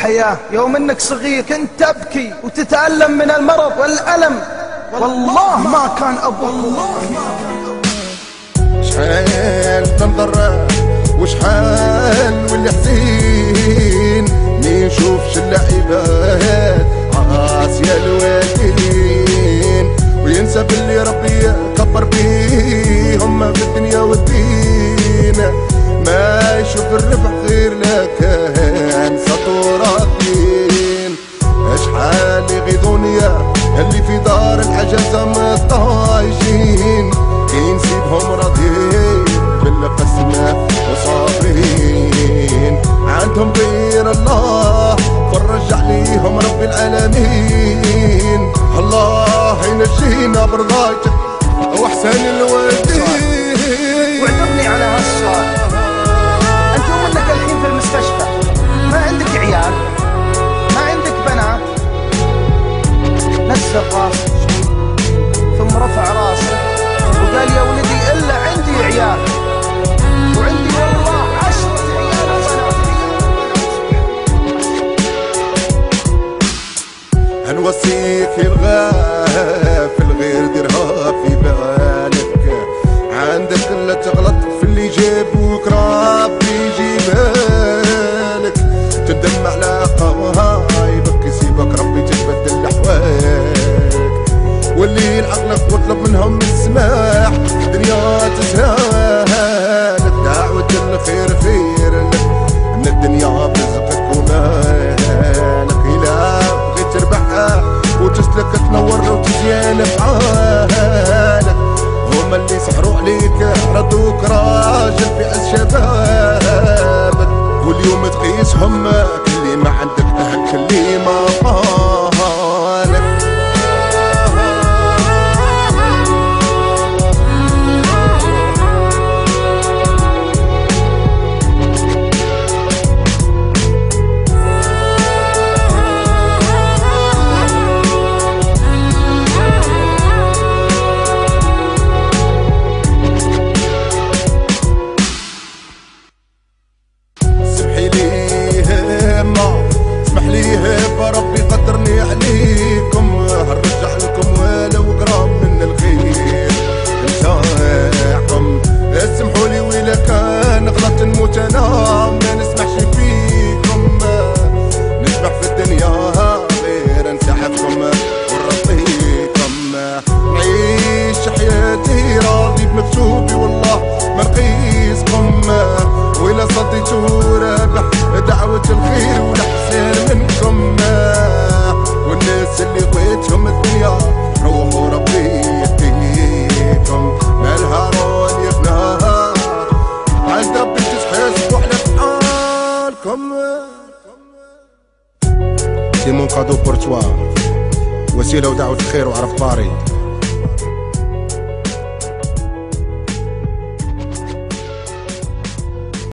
الحياة يوم انك صغير كنت تبكي وتتألم من المرض والألم، والله ما كان أبوك. شحال تنضر وشحال واللي حزين مين شوفش اللعيبات عاسية الوالدين، وينسى باللي ربي كبر بيهم في الدنيا والدين، ما يشوف الربح غير لكان سطوراتين. اشحال يغيظونيا اللي في دار العجزة مطايشين، كي نسيبهم راضيين بالقسمة وصابرين، عندهم غير الله فرج عليهم رب العالمين. الله ينجينا برضاك واحسن الوالدين. واعذرني على هالسؤال، انت ومنك الحين في المستشفى، ما عندك عيال، ما عندك بنات. نزل راسك ثم رفع راسك وقال يا ولدي الا عندي عيال، وعندي والله 10 عيال وبنات. هنوصيك الغافل غير ديرها في بالك، عندك لا تغلط في اللي جابوك ربي يجيبالك، تندم على قرايبك يسيبك ربي تتبدل احوالك، واللي لعقلك واطلب منهم السماح الدنيا تسهالك، دعوة الخير خير لك من الدنيا برزقك ومالك، إلا بغيت تربحها وتسلك تنور وتزيان بحالك، هما اللي سحروا عليك ردوك راجل في عز شبابك، واليوم تقيسهم كلي ما عندك أهل كلي ما طالك. ربي قدرني عليكم، هنرجع لكم ولو جرام من الخير نتاعكم، اسمحوا لي وإلا كان غلط نموت انا ما نسمحش فيكم، نسمح في الدنيا غير نسحبكم ونرضيكم، نعيش حياتي راضي بمكتوبي والله ما نقيسكم، وإلا صديتوا رابح دعوة الخير والأحسان منكم، والناس اللي بغيتهم الدنيا روحوا ربي يهديكم، مالها رون يفناها عند ربي تتحاسبوا على أفعالكم. سي مون كادو بور توا، وسيلة ودعوة الخير وعرف طاري.